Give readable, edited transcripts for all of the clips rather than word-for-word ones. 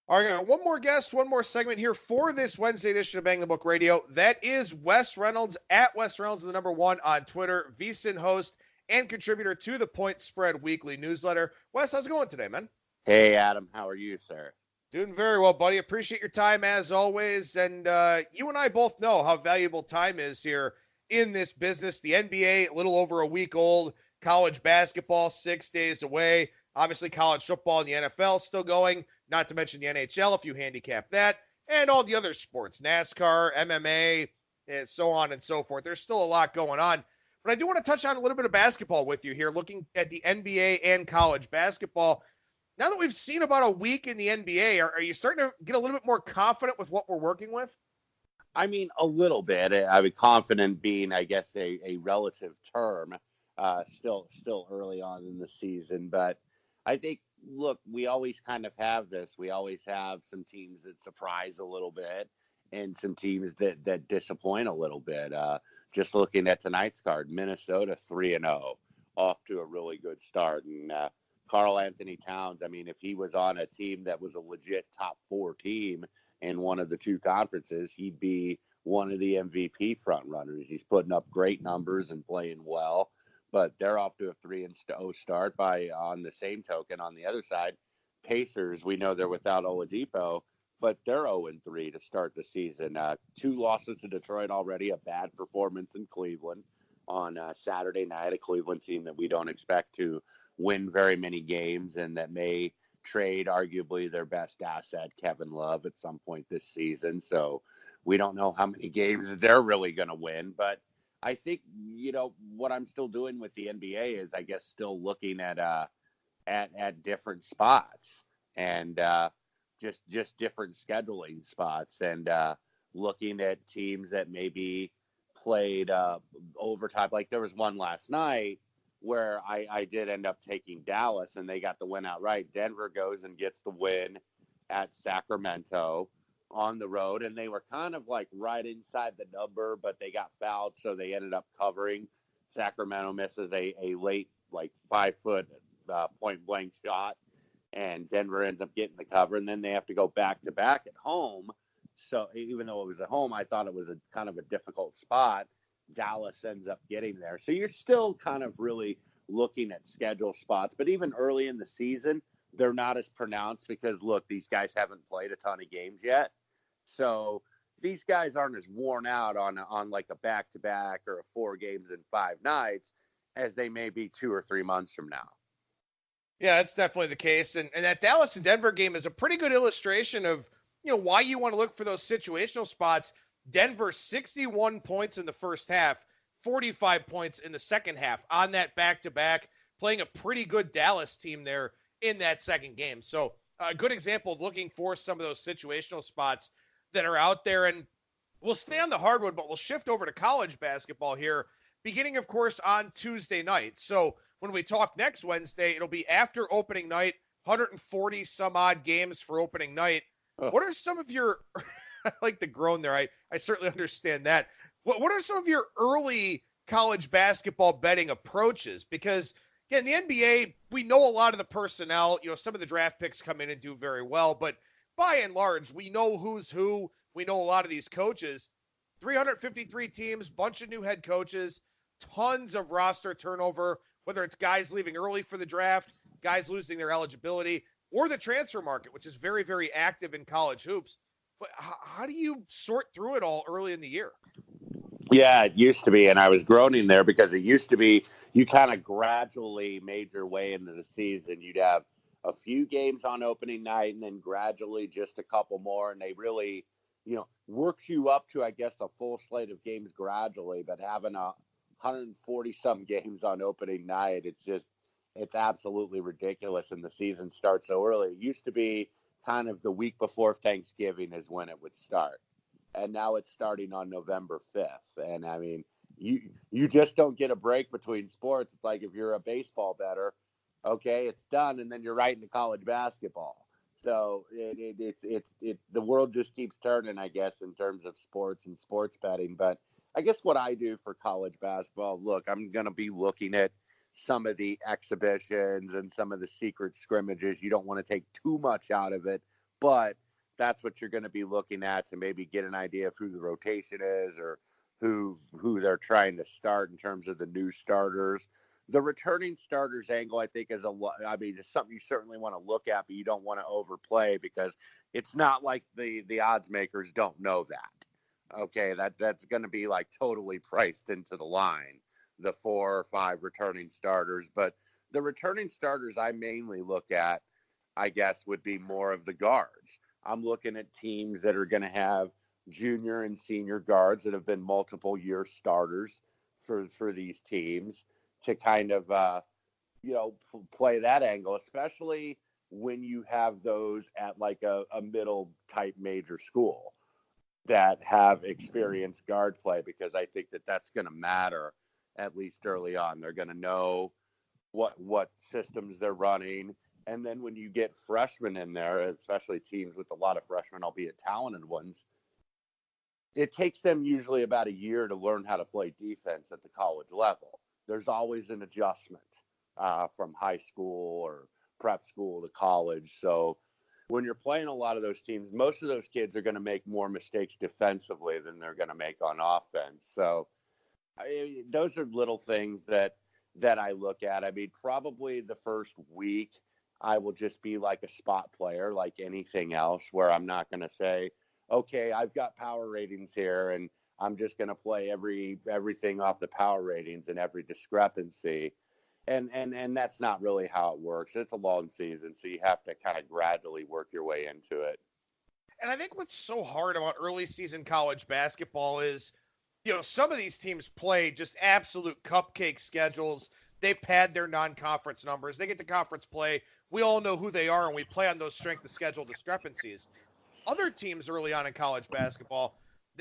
All right, I got one more guest, one more segment here for this Wednesday edition of Bang the Book Radio. That is Wes Reynolds at Wes Reynolds, the number one on Twitter, VSIN host and contributor to the Point Spread Weekly newsletter. Wes, how's it going today, man? Hey, Adam. How are you, sir? Doing very well, buddy. Appreciate your time as always. And you and I both know how valuable time is here in this business. The NBA, a little over a week old. College basketball, 6 days away. Obviously, college football and the NFL still going, not to mention the NHL if you handicap that, and all the other sports, NASCAR, MMA, and so on and so forth. There's still a lot going on. But I do want to touch on a little bit of basketball with you here, looking at the NBA and college basketball. Now that we've seen about a week in the NBA, are you starting to get a little bit more confident with what we're working with? I mean, a little bit. I mean, confident being, I guess, a relative term. Still early on in the season, but I think, look, we always kind of have this. We always have some teams that surprise a little bit, and some teams that disappoint a little bit. Just looking at tonight's card, Minnesota 3-0, off to a really good start, and Karl Anthony Towns. I mean, if he was on a team that was a legit top four team in one of the two conferences, he'd be one of the MVP front runners. He's putting up great numbers and playing well, but they're off to a 3-0 start. By on the same token, on the other side, Pacers, we know they're without Oladipo, but they're 0-3 to start the season. Two losses to Detroit already, a bad performance in Cleveland on Saturday night, a Cleveland team that we don't expect to win very many games and that may trade arguably their best asset, Kevin Love, at some point this season. So we don't know how many games they're really going to win. But I think, what I'm still doing with the NBA is, I guess, still looking at different spots and just different scheduling spots and looking at teams that maybe played overtime. Like there was one last night where I did end up taking Dallas, and they got the win outright. Denver goes and gets the win at Sacramento on the road, and they were kind of like right inside the number, but they got fouled, so they ended up covering. Sacramento misses a late, like 5-foot point-blank shot, and Denver ends up getting the cover, and then they have to go back-to-back at home. So even though it was at home, I thought it was a kind of a difficult spot. Dallas ends up getting there. So you're still kind of really looking at schedule spots. But even early in the season, they're not as pronounced because, look, these guys haven't played a ton of games yet. So these guys aren't as worn out on like a back-to-back or a 4 games in 5 nights as they may be 2 or 3 months from now. Yeah, that's definitely the case. And that Dallas and Denver game is a pretty good illustration of, why you want to look for those situational spots. Denver, 61 points in the first half, 45 points in the second half on that back-to-back, playing a pretty good Dallas team there in that second game. So a good example of looking for some of those situational spots that are out there. And we'll stay on the hardwood, but we'll shift over to college basketball here, beginning, of course, on Tuesday night. So when we talk next Wednesday, it'll be after opening night, 140 some odd games for opening night. Oh. What are some of your I like the groan there. I certainly understand that. What are some of your early college basketball betting approaches? Because, again, the NBA, we know a lot of the personnel. Some of the draft picks come in and do very well. But by and large, we know who's who. We know a lot of these coaches. 353 teams, bunch of new head coaches, tons of roster turnover, whether it's guys leaving early for the draft, guys losing their eligibility, or the transfer market, which is very, very active in college hoops. But how do you sort through it all early in the year? Yeah, it used to be, and I was groaning there because it used to be you kind of gradually made your way into the season. You'd have a few games on opening night and then gradually just a couple more, and they really, work you up to, I guess, a full slate of games gradually. But having 140-some games on opening night, it's absolutely ridiculous, and the season starts so early. It used to be kind of the week before Thanksgiving is when it would start. And now it's starting on November 5th. And I mean, you just don't get a break between sports. It's like if you're a baseball bettor, okay, it's done. And then you're right into college basketball. So the world just keeps turning, I guess, in terms of sports and sports betting. But I guess what I do for college basketball, look, I'm going to be looking at some of the exhibitions and some of the secret scrimmages. You don't want to take too much out of it, but that's what you're going to be looking at to maybe get an idea of who the rotation is or who they're trying to start in terms of the new starters. The returning starters angle, I think, is it's something you certainly want to look at, but you don't want to overplay because it's not like the odds makers don't know that. Okay, that's going to be like totally priced into the line, the 4 or 5 returning starters. But the returning starters I mainly look at, I guess, would be more of the guards. I'm looking at teams that are going to have junior and senior guards that have been multiple year starters for these teams to kind of play that angle, especially when you have those at like a middle type major school that have experienced guard play, because I think that's going to matter at least early on. They're going to know what systems they're running. And then when you get freshmen in there, especially teams with a lot of freshmen, albeit talented ones, it takes them usually about a year to learn how to play defense at the college level. There's always an adjustment from high school or prep school to college. So when you're playing a lot of those teams, most of those kids are going to make more mistakes defensively than they're going to make on offense. So those are little things that I look at. I mean, probably the first week, I will just be like a spot player, like anything else, where I'm not going to say, okay, I've got power ratings here, and I'm just going to play everything off the power ratings and every discrepancy. And that's not really how it works. It's a long season, so you have to kind of gradually work your way into it. And I think what's so hard about early season college basketball is, some of these teams play just absolute cupcake schedules. They pad their non-conference numbers. They get to conference play. We all know who they are, and we play on those strength of schedule discrepancies. Other teams early on in college basketball,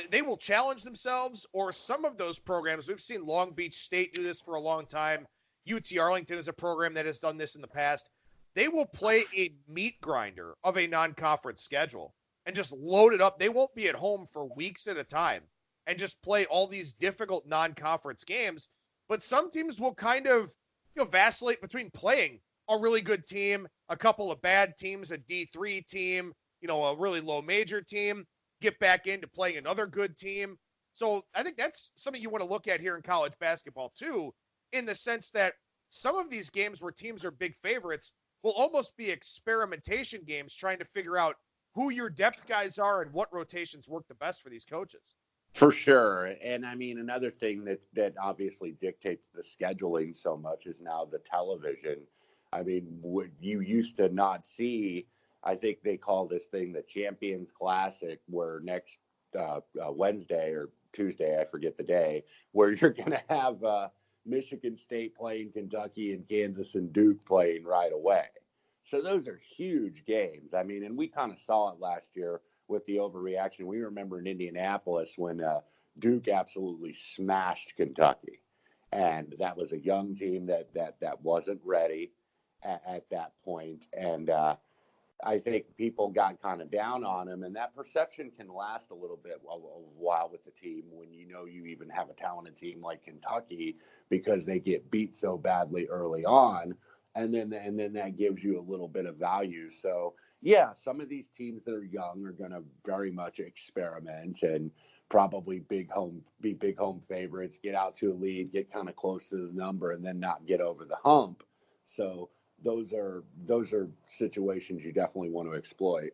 they will challenge themselves, or some of those programs. We've seen Long Beach State do this for a long time. UT Arlington is a program that has done this in the past. They will play a meat grinder of a non-conference schedule and just load it up. They won't be at home for weeks at a time and just play all these difficult non-conference games. But some teams will kind of, vacillate between playing a really good team, a couple of bad teams, a D3 team, a really low major team, get back into playing another good team. So I think that's something you want to look at here in college basketball too, in the sense that some of these games where teams are big favorites will almost be experimentation games trying to figure out who your depth guys are and what rotations work the best for these coaches. For sure. And I mean, another thing that obviously dictates the scheduling so much is now the television. I mean, what you used to not see, I think they call this thing the Champions Classic, where next Wednesday or Tuesday, I forget the day, where you're going to have Michigan State playing Kentucky and Kansas and Duke playing right away. So those are huge games. I mean, and we kind of saw it last year with the overreaction. We remember in Indianapolis when Duke absolutely smashed Kentucky, and that was a young team that wasn't ready at that point. And I think people got kind of down on him, and that perception can last a little bit, a while with the team when you even have a talented team like Kentucky, because they get beat so badly early on, and then that gives you a little bit of value. So yeah, some of these teams that are young are going to very much experiment and probably be big home favorites, get out to a lead, get kind of close to the number, and then not get over the hump. So those are situations you definitely want to exploit.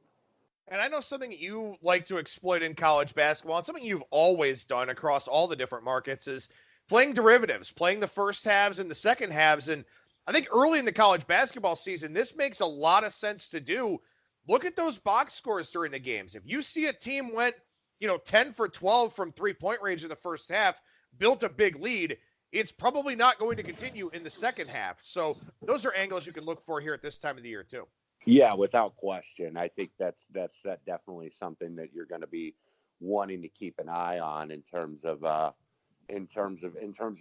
And I know something you like to exploit in college basketball, and something you've always done across all the different markets, is playing derivatives, playing the first halves and the second halves. And I think early in the college basketball season, this makes a lot of sense to do. Look at those box scores during the games. If you see a team went, 10 for 12 from 3-point range in the first half, built a big lead, it's probably not going to continue in the second half. So those are angles you can look for here at this time of the year too. Yeah, without question. I think that's definitely something that you're going to be wanting to keep an eye on in terms of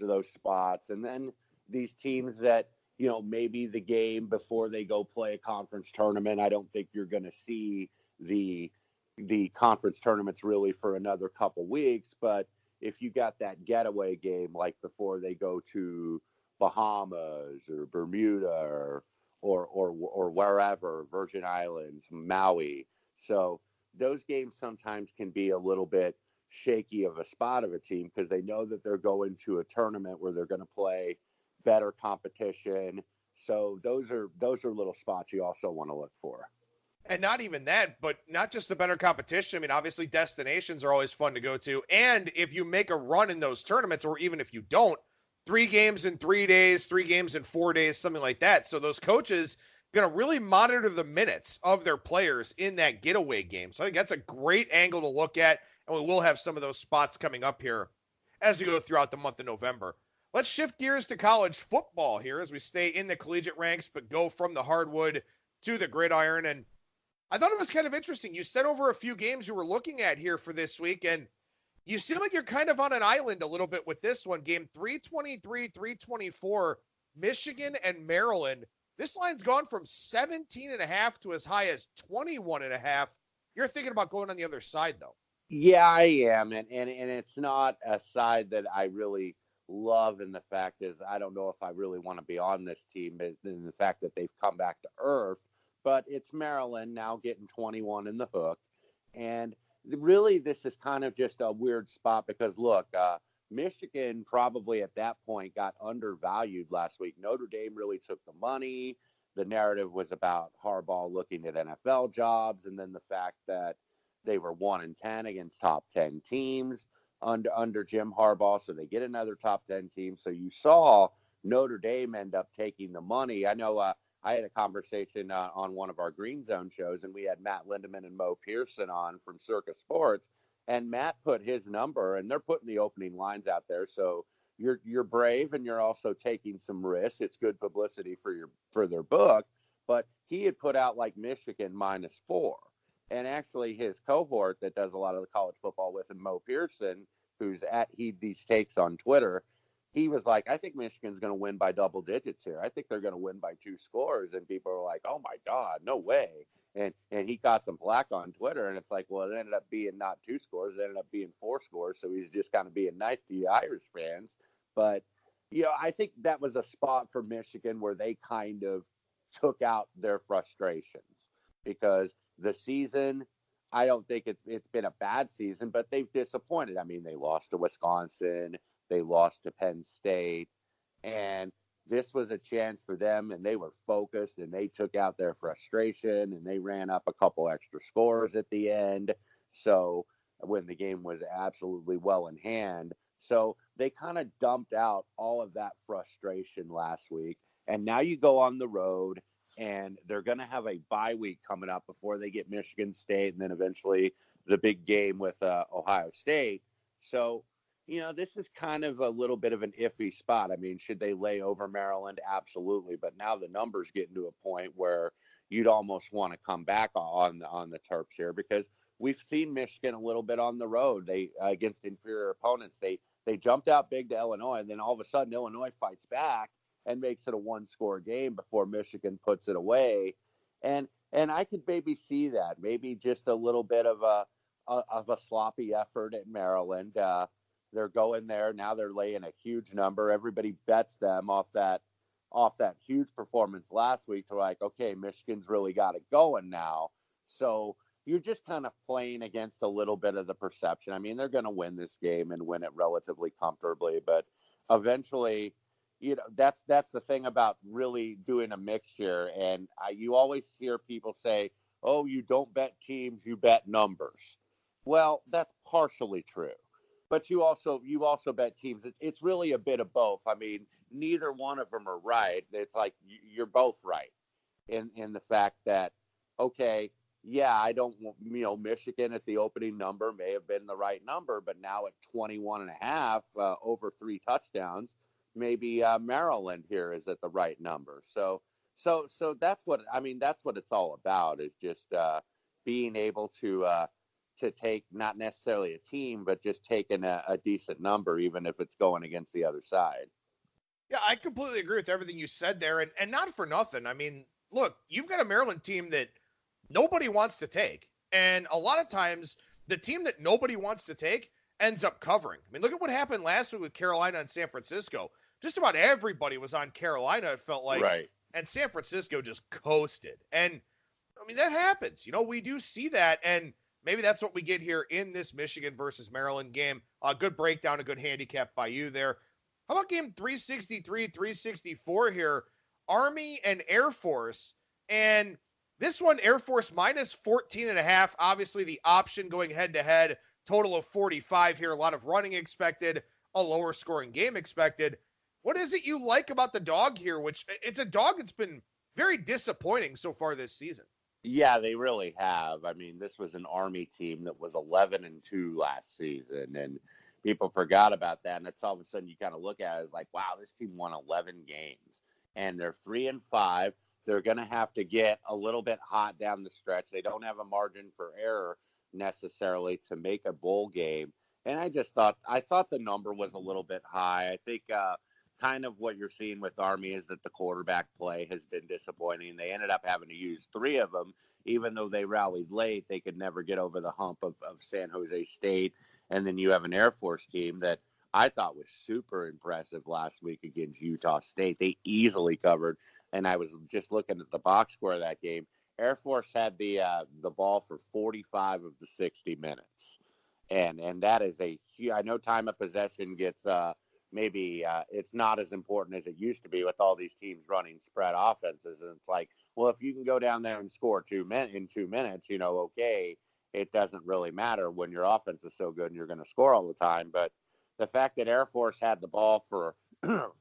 those spots. And then these teams that, maybe the game before they go play a conference tournament, I don't think you're going to see the conference tournaments really for another couple weeks. But if you got that getaway game, like before they go to Bahamas or Bermuda or wherever, Virgin Islands, Maui, So those games sometimes can be a little bit shaky of a spot of a team because they know that they're going to a tournament where they're going to play better competition. So those are little spots you also want to look for. And not even that, but not just the better competition. I mean, obviously destinations are always fun to go to. And if you make a run in those tournaments, or even if you don't, 3 games in 3 days, 3 games in 4 days, something like that. So those coaches going to really monitor the minutes of their players in that getaway game. So I think that's a great angle to look at. And we will have some of those spots coming up here as we go throughout the month of November. Let's shift gears to college football here as we stay in the collegiate ranks, but go from the hardwood to the gridiron. And I thought it was kind of interesting. You sent over a few games you were looking at here for this week, and you seem like you're kind of on an island a little bit with this one. Game 323, 324, Michigan and Maryland. This line's gone from 17.5 to as high as 21.5. You're thinking about going on the other side, though. Yeah, I am. And it's not a side that I really love. And the fact is, I don't know if I really want to be on this team, in the fact that they've come back to earth. But it's Maryland now getting 21 in the hook. And really, this is kind of just a weird spot because, look, Michigan probably at that point got undervalued last week. Notre Dame really took the money. The narrative was about Harbaugh looking at NFL jobs, and then the fact that they were 1-10 against top 10 teams under Jim Harbaugh, so they get another top 10 team. So you saw Notre Dame end up taking the money. I know I had a conversation on one of our Green Zone shows, and we had Matt Lindeman and Mo Pearson on from Circa Sports, and Matt put his number, and they're putting the opening lines out there. So you're brave, and you're also taking some risks. It's good publicity for their book, but he had put out like Michigan -4, and actually his cohort that does a lot of the college football with him, Mo Pearson, who's at these takes on Twitter. He was like, I think Michigan's going to win by double digits here. I think they're going to win by 2 scores. And people are like, oh, my God, no way. And he got some flack on Twitter. And it's like, well, it ended up being not 2 scores. It ended up being 4 scores. So he's just kind of being nice to you Irish fans. But, I think that was a spot for Michigan where they kind of took out their frustrations because the season, I don't think it's been a bad season, but they've disappointed. I mean, they lost to Wisconsin. They lost to Penn State, and this was a chance for them, and they were focused, and they took out their frustration, and they ran up a couple extra scores at the end. So when the game was absolutely well in hand, so they kind of dumped out all of that frustration last week, and now you go on the road, and they're going to have a bye week coming up before they get Michigan State, and then eventually the big game with Ohio State. So this is kind of a little bit of an iffy spot. I mean, should they lay over Maryland? Absolutely. But now the numbers getting to a point where you'd almost want to come back on the Terps here because we've seen Michigan a little bit on the road. They against inferior opponents. They jumped out big to Illinois, and then all of a sudden Illinois fights back and makes it a 1-score game before Michigan puts it away. And I could maybe see that. Maybe just a little bit of a sloppy effort at Maryland. They're going there. Now they're laying a huge number. Everybody bets them off that huge performance last week to like, okay, Michigan's really got it going now. So you're just kind of playing against a little bit of the perception. I mean, they're going to win this game and win it relatively comfortably, but eventually, that's the thing about really doing a mixture. And you always hear people say, oh, you don't bet teams, you bet numbers. Well, that's partially true. But you also bet teams. It's really a bit of both. I mean, neither one of them are right. It's like you're both right in the fact that, okay, yeah, I don't, Michigan at the opening number may have been the right number, but now at 21.5 over 3 touchdowns, maybe Maryland here is at the right number. So that's what it's all about is just being able to take not necessarily a team, but just taking a decent number, even if it's going against the other side. Yeah, I completely agree with everything you said there. And not for nothing. I mean, look, you've got a Maryland team that nobody wants to take. And a lot of times the team that nobody wants to take ends up covering. I mean, look at what happened last week with Carolina and San Francisco. Just about everybody was on Carolina, it felt like. Right. And San Francisco just coasted. And I mean, that happens. We do see that, and maybe that's what we get here in this Michigan versus Maryland game. A good breakdown, a good handicap by you there. How about game 363, 364 here? Army and Air Force. And this one, Air Force minus 14.5. Obviously, the option going head to head, total of 45 here. A lot of running expected, a lower scoring game expected. What is it you like about the dog here? Which it's a dog that's been very disappointing so far this season. Yeah, they really have. I mean, this was an Army team that was 11-2 last season, and people forgot about that. And it's all of a sudden you kind of look at it as like, wow, this team won 11 games, and they're 3-5. They're going to have to get a little bit hot down the stretch. They don't have a margin for error necessarily to make a bowl game. And I thought the number was a little bit high. I think kind of what you're seeing with Army is that the quarterback play has been disappointing. They ended up having to use 3 of them, even though they rallied late. They could never get over the hump of San Jose State. And then you have an Air Force team that I thought was super impressive last week against Utah State. They easily covered. And I was just looking at the box score of that game. Air Force had the ball for 45 of the 60 minutes. And that is I know time of possession gets maybe it's not as important as it used to be with all these teams running spread offenses. And it's like, well, if you can go down there and score in 2 minutes, okay, it doesn't really matter when your offense is so good and you're going to score all the time. But the fact that Air Force had the ball for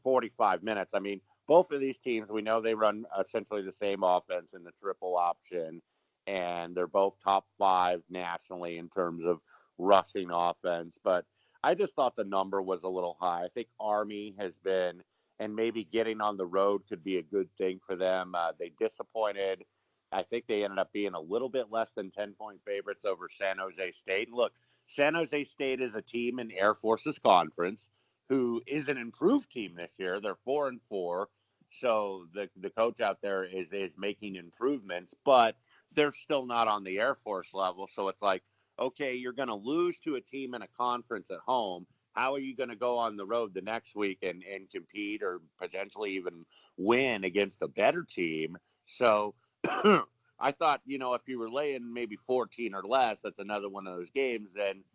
45 minutes, I mean, both of these teams, we know they run essentially the same offense in the triple option, and they're both top 5 nationally in terms of rushing offense. But I just thought the number was a little high. I think Army has been, and maybe getting on the road could be a good thing for them. They disappointed. I think they ended up being a little bit less than 10-point favorites over San Jose State. And look, San Jose State is a team in Air Force's conference who is an improved team this year. They're 4-4. So the coach out there is making improvements, but they're still not on the Air Force level. So it's like, okay, you're going to lose to a team in a conference at home. How are you going to go on the road the next week and compete or potentially even win against a better team? So I thought, if you were laying maybe 14 or less, that's another one of those games, then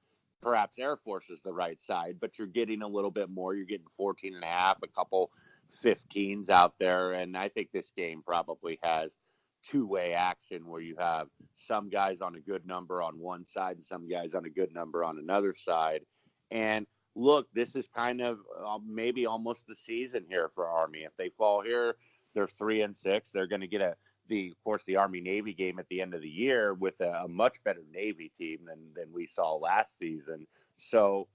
perhaps Air Force is the right side, but you're getting a little bit more. You're getting 14.5, a couple 15s out there. And I think this game probably has two-way action where you have some guys on a good number on one side and some guys on a good number on another side. And look, this is kind of maybe almost the season here for Army. If they fall here, they're 3-6. They're going to get of course, the Army-Navy game at the end of the year with a much better Navy team than we saw last season. So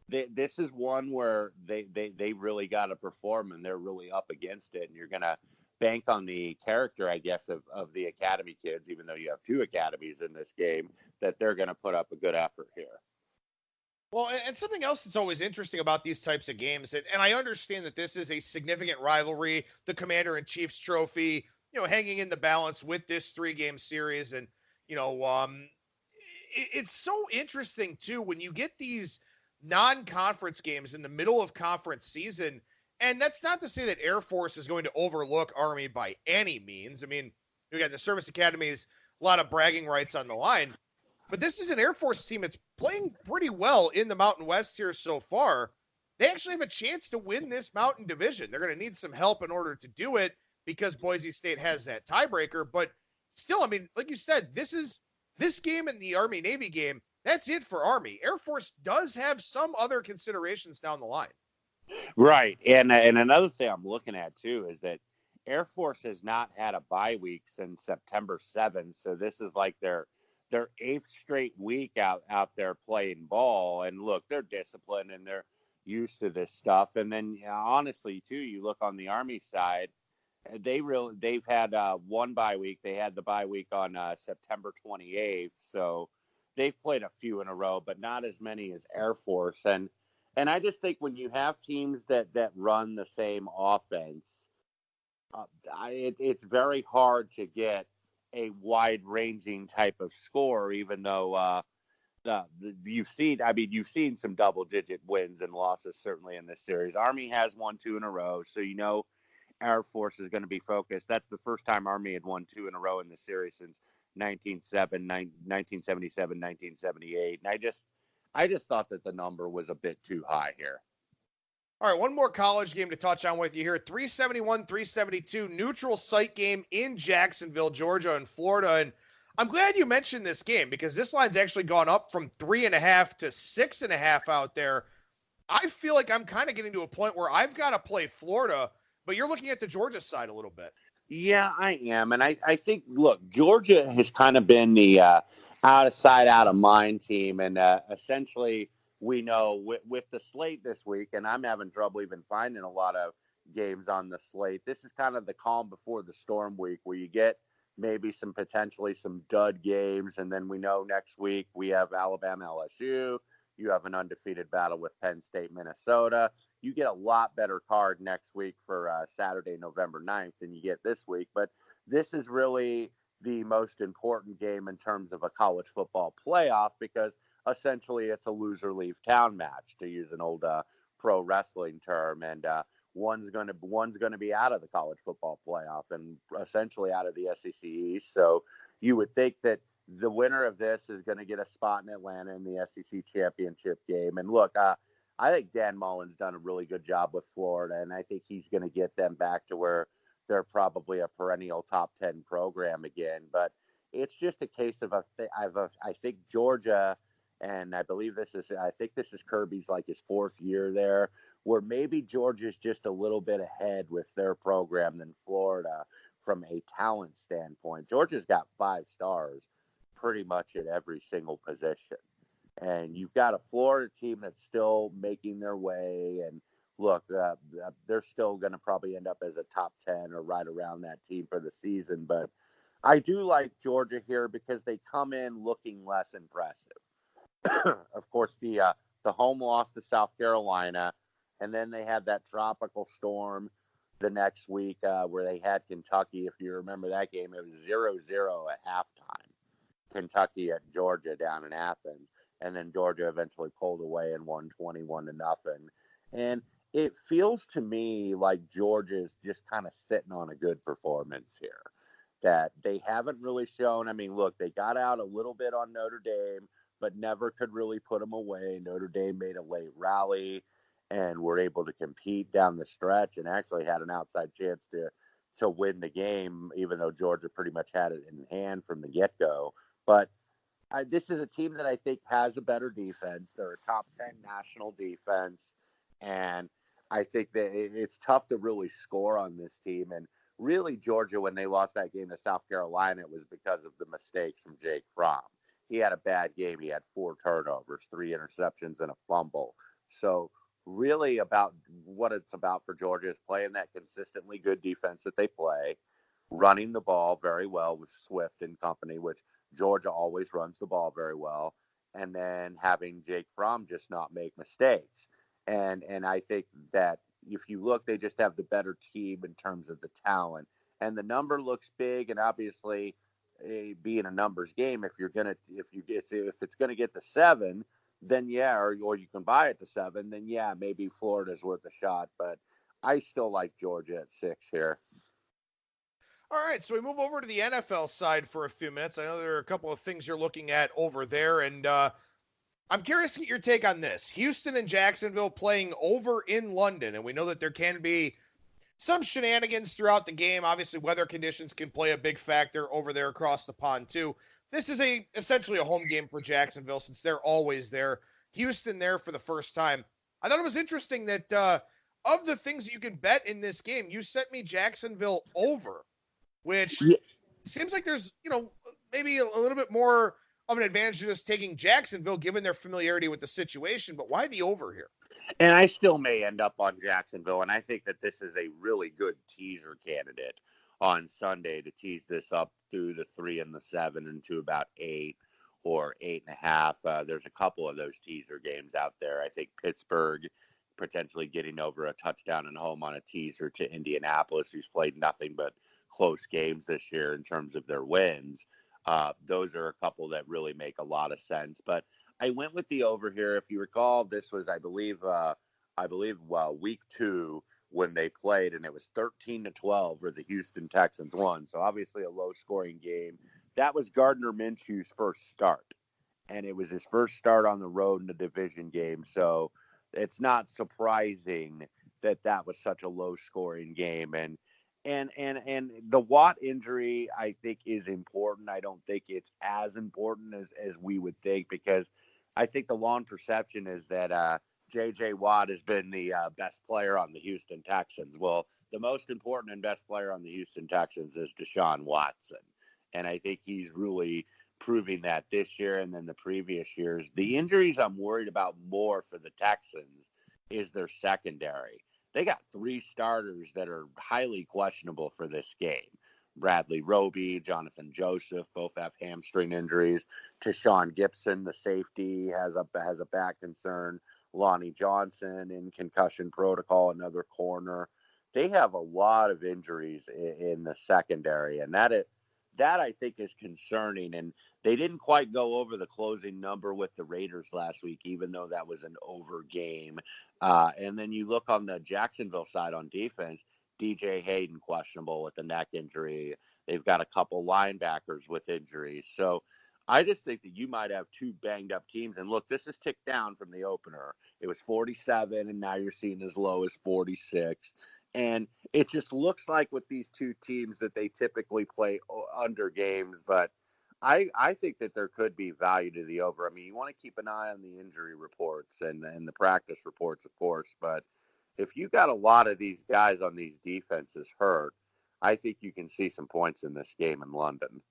this is one where they really got to perform, and they're really up against it. And you're going to bank on the character, I guess, of the academy kids, even though you have 2 academies in this game, that they're going to put up a good effort here. Well, and something else that's always interesting about these types of games, and I understand that this is a significant rivalry, the Commander-in-Chief's trophy, hanging in the balance with this 3-game series. And, it's so interesting, too, when you get these non-conference games in the middle of conference season. And that's not to say that Air Force is going to overlook Army by any means. I mean, again, the service academies, a lot of bragging rights on the line. But this is an Air Force team that's playing pretty well in the Mountain West here so far. They actually have a chance to win this Mountain Division. They're going to need some help in order to do it because Boise State has that tiebreaker. But still, I mean, like you said, this game and the Army-Navy game, that's it for Army. Air Force does have some other considerations down the line. Right. And another thing I'm looking at, too, is that Air Force has not had a bye week since September 7th. So this is like their 8th straight week out there playing ball. And look, they're disciplined and they're used to this stuff. And then honestly, too, you look on the Army side, they've had one bye week. They had the bye week on September 28th. So they've played a few in a row, but not as many as Air Force. And I just think when you have teams that run the same offense, it's very hard to get a wide-ranging type of score, even though you've seen some double-digit wins and losses certainly in this series. Army has won 2 in a row, so Air Force is going to be focused. That's the first time Army had won 2 in a row in the series since 1977, 1978. And I just thought that the number was a bit too high here. All right, one more college game to touch on with you here. 371, 372, neutral site game in Jacksonville, Georgia, and Florida. And I'm glad you mentioned this game because this line's actually gone up from 3.5 to 6.5 out there. I feel like I'm kind of getting to a point where I've got to play Florida, but you're looking at the Georgia side a little bit. Yeah, I am. And I think, look, Georgia has kind of been the out of sight, out of mind team. And essentially, we know with the slate this week, and I'm having trouble even finding a lot of games on the slate. This is kind of the calm before the storm week where you get maybe potentially some dud games. And then we know next week we have Alabama, LSU. You have an undefeated battle with Penn State, Minnesota. You get a lot better card next week for Saturday, November 9th than you get this week. But this is really the most important game in terms of a college football playoff because essentially it's a loser leave town match, to use an old pro wrestling term. And one's going to be out of the college football playoff and essentially out of the SEC East. So you would think that the winner of this is going to get a spot in Atlanta in the SEC championship game. And look, I think Dan Mullen's done a really good job with Florida, and I think he's going to get them back to where they're probably a perennial top 10 program again. But it's just a case of I think Georgia, and I think this is Kirby's like his fourth year there, where maybe Georgia's just a little bit ahead with their program than Florida from a talent standpoint. Georgia's got 5 stars pretty much at every single position. And you've got a Florida team that's still making their way. And look, they're still going to probably end up as a top 10 or right around that team for the season. But I do like Georgia here because they come in looking less impressive. Of course, the home loss to South Carolina, and then they had that tropical storm the next week where they had Kentucky. If you remember that game, it was 0-0 at halftime. Kentucky at Georgia down in Athens, and then Georgia eventually pulled away and won 21-0. And it feels to me like Georgia is just kind of sitting on a good performance here that they haven't really shown. I mean, look, they got out a little bit on Notre Dame, but never could really put them away. Notre Dame made a late rally and were able to compete down the stretch and actually had an outside chance to win the game, even though Georgia pretty much had it in hand from the get-go. But this is a team that I think has a better defense. They're a top 10 national defense. And I think that it's tough to really score on this team. And really, Georgia, when they lost that game to South Carolina, it was because of the mistakes from Jake Fromm. He had a bad game. He had 4 turnovers, 3 interceptions, and a fumble. So really about what it's about for Georgia is playing that consistently good defense that they play, running the ball very well with Swift and company, which Georgia always runs the ball very well, and then having Jake Fromm just not make mistakes. And I think that if you look, they just have the better team in terms of the talent. And the number looks big, and obviously, being a numbers game, if it's gonna get to 7, then yeah, or you can buy it to 7, then yeah, maybe Florida's worth a shot. But I still like Georgia at 6 here. All right, so we move over to the NFL side for a few minutes. I know there are a couple of things you're looking at over there, and I'm curious to get your take on this. Houston and Jacksonville playing over in London, and we know that there can be some shenanigans throughout the game. Obviously, weather conditions can play a big factor over there across the pond, too. This is essentially a home game for Jacksonville since they're always there. Houston there for the first time. I thought it was interesting that of the things that you can bet in this game, you sent me Jacksonville over, which seems like there's, maybe a little bit more of an advantage to just taking Jacksonville given their familiarity with the situation. But why the over here? And I still may end up on Jacksonville, and I think that this is a really good teaser candidate on Sunday to tease this up through the 3 and the 7 into about 8 or 8.5. There's a couple of those teaser games out there. I think Pittsburgh potentially getting over a touchdown at home on a teaser to Indianapolis, who's played nothing but close games this year in terms of their wins. Those are a couple that really make a lot of sense. But I went with the over here. If you recall, this was, I believe, week 2 when they played, and it was 13-12 where the Houston Texans won. So obviously a low-scoring game. that was Gardner Minshew's first start. And it was his first start on the road in a division game. So it's not surprising that that was such a low scoring game. And the Watt injury, I think, is important. I don't think it's as important as we would think, because I think the long perception is that J.J. Watt has been the best player on the Houston Texans. Well, the most important and best player on the Houston Texans is Deshaun Watson. And I think he's really proving that this year and then the previous years. The injuries I'm worried about more for the Texans is their secondary. They got 3 starters that are highly questionable for this game. Bradley Roby, Jonathan Joseph, both have hamstring injuries. Tashawn Gibson, the safety, has a back concern. Lonnie Johnson in concussion protocol, another corner. They have a lot of injuries in the secondary, and that I think is concerning. And they didn't quite go over the closing number with the Raiders last week, even though that was an over game. And then you look on the Jacksonville side on defense, DJ Hayden questionable with a neck injury. They've got a couple linebackers with injuries. So I just think that you might have 2 banged up teams. And look, this is ticked down from the opener. It was 47, and now you're seeing as low as 46. And it just looks like with these 2 teams that they typically play under games. But I think that there could be value to the over. I mean, you want to keep an eye on the injury reports and the practice reports, of course. But if you got a lot of these guys on these defenses hurt, I think you can see some points in this game in London.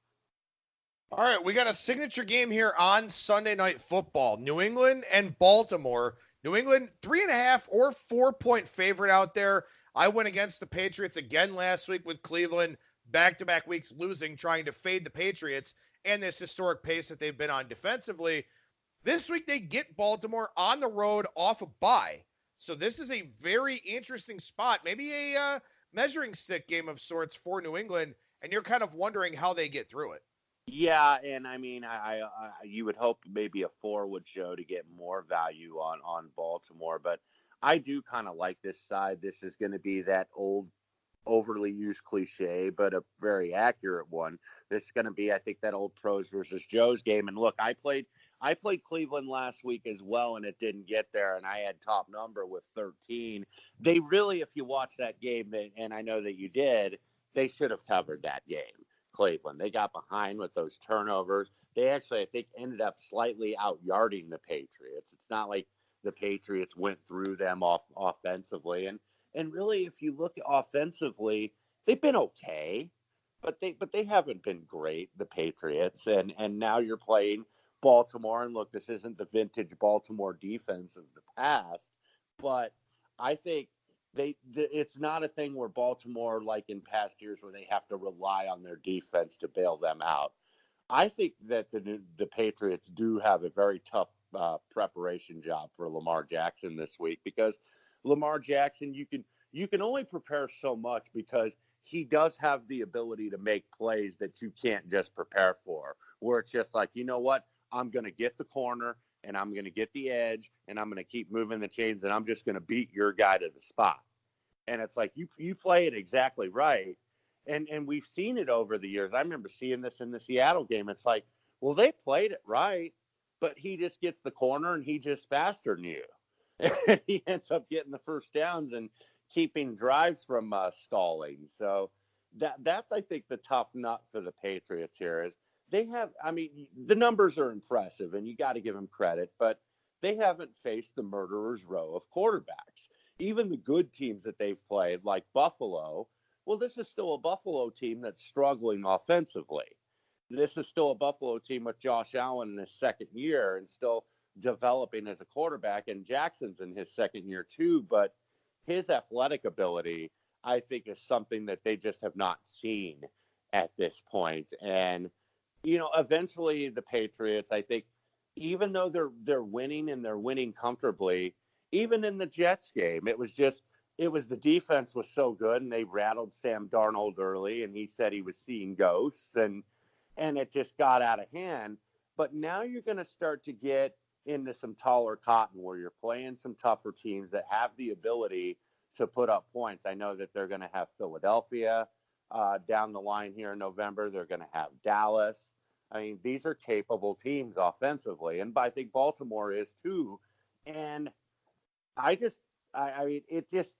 All right, we got a signature game here on Sunday Night Football. New England and Baltimore. New England, 3.5 or 4-point favorite out there. I went against the Patriots again last week with Cleveland, back-to-back weeks losing, trying to fade the Patriots and this historic pace that they've been on defensively. This week they get Baltimore on the road off a bye. So this is a very interesting spot, maybe a measuring stick game of sorts for New England, and you're kind of wondering how they get through it. Yeah, and I mean, I you would hope maybe a 4 would show to get more value on Baltimore, but I do kind of like this side. This is going to be that old, overly used cliche, but a very accurate one. This is going to be, I think, that old pros versus Joes game. And look, I played Cleveland last week as well, and it didn't get there, and I had top number with 13. They really, if you watch that game, and I know that you did, they should have covered that game. Cleveland. They got behind with those turnovers. They actually, I think, ended up slightly out-yarding the Patriots. It's not like the Patriots went through them offensively. And really, if you look offensively, they've been okay, but they haven't been great, the Patriots. And now you're playing Baltimore, and look, this isn't the vintage Baltimore defense of the past, but I think it's not a thing where Baltimore, like in past years, where they have to rely on their defense to bail them out. I think that the Patriots do have a very tough preparation job for Lamar Jackson this week, because Lamar Jackson, you can only prepare so much, because he does have the ability to make plays that you can't just prepare for, where it's just like, you know what, I'm going to get the corner, and I'm going to get the edge, and I'm going to keep moving the chains, and I'm just going to beat your guy to the spot. And it's like, you play it exactly right. And we've seen it over the years. I remember seeing this in the Seattle game. It's like, well, they played it right, but he just gets the corner, and he just faster than you. And he ends up getting the first downs and keeping drives from stalling. So that's, I think, the tough nut for the Patriots here is, they have, I mean, the numbers are impressive, and you got to give them credit, but they haven't faced the murderer's row of quarterbacks. Even the good teams that they've played, like Buffalo, well, this is still a Buffalo team that's struggling offensively. This is still a Buffalo team with Josh Allen in his second year and still developing as a quarterback, and Jackson's in his second year too, but his athletic ability, I think, is something that they just have not seen at this point. And eventually the Patriots, I think, even though they're winning, and they're winning comfortably, even in the Jets game, it was the defense was so good, and they rattled Sam Darnold early, and he said he was seeing ghosts, and it just got out of hand. But now you're going to start to get into some taller cotton, where you're playing some tougher teams that have the ability to put up points. I know that they're going to have Philadelphia down the line here in November. They're going to have Dallas. I mean, these are capable teams offensively, and I think Baltimore is too. And I mean, it just,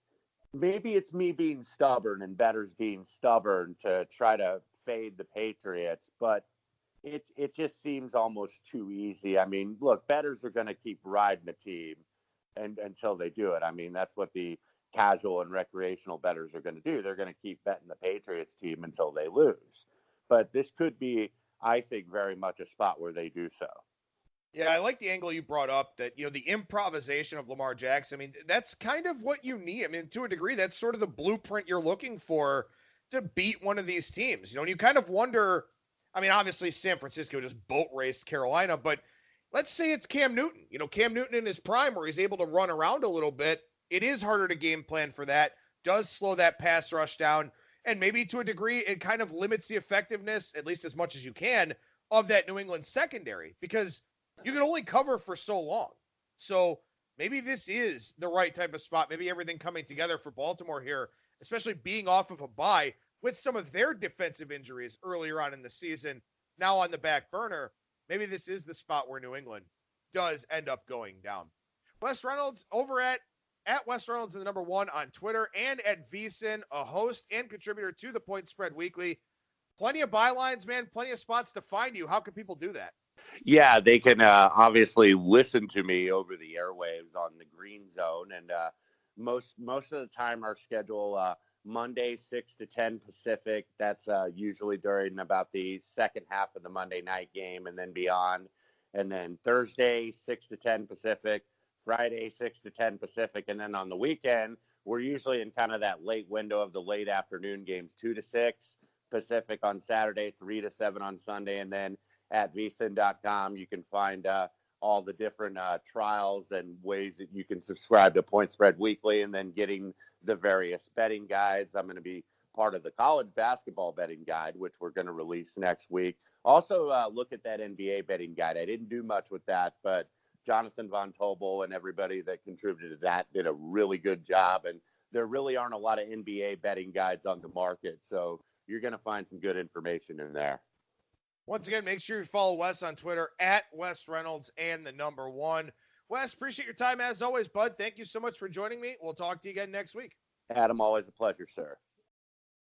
maybe it's me being stubborn and bettors being stubborn to try to fade the Patriots, but it just seems almost too easy. I mean, look, bettors are going to keep riding the team until they do it. I mean, that's what the casual and recreational bettors are going to do. They're going to keep betting the Patriots team until they lose. But this could be, I think, very much a spot where they do so. Yeah, I like the angle you brought up that, the improvisation of Lamar Jackson. I mean, that's kind of what you need. I mean, to a degree, that's sort of the blueprint you're looking for to beat one of these teams. And you kind of wonder, I mean, obviously San Francisco just boat raced Carolina, but let's say it's Cam Newton. Cam Newton in his prime where he's able to run around a little bit. It is harder to game plan for that, does slow that pass rush down, and maybe to a degree it kind of limits the effectiveness, at least as much as you can, of that New England secondary because you can only cover for so long. So maybe this is the right type of spot. Maybe everything coming together for Baltimore here, especially being off of a bye with some of their defensive injuries earlier on in the season, now on the back burner. Maybe this is the spot where New England does end up going down. Wes Reynolds over at Wes Reynolds the number 1 on Twitter and at VSIN, a host and contributor to the Point Spread Weekly. Plenty of bylines, man. Plenty of spots to find you. How can people do that? Yeah, they can obviously listen to me over the airwaves on the Green Zone, and most of the time our schedule Monday 6 to 10 Pacific. That's usually during about the second half of the Monday night game and then beyond. And then Thursday 6 to 10 Pacific, Friday 6 to 10 Pacific, and then on the weekend we're usually in kind of that late window of the late afternoon games, 2 to 6 Pacific on Saturday, 3 to 7 on Sunday, and then at vsin.com, you can find all the different trials and ways that you can subscribe to Point Spread Weekly and then getting the various betting guides. I'm going to be part of the college basketball betting guide, which we're going to release next week. Also, look at that NBA betting guide. I didn't do much with that, but Jonathan Von Tobel and everybody that contributed to that did a really good job. And there really aren't a lot of NBA betting guides on the market, so you're going to find some good information in there. Once again, make sure you follow Wes on Twitter at Wes Reynolds and the number 1. Wes, appreciate your time as always, bud. Thank you so much for joining me. We'll talk to you again next week. Adam, always a pleasure, sir.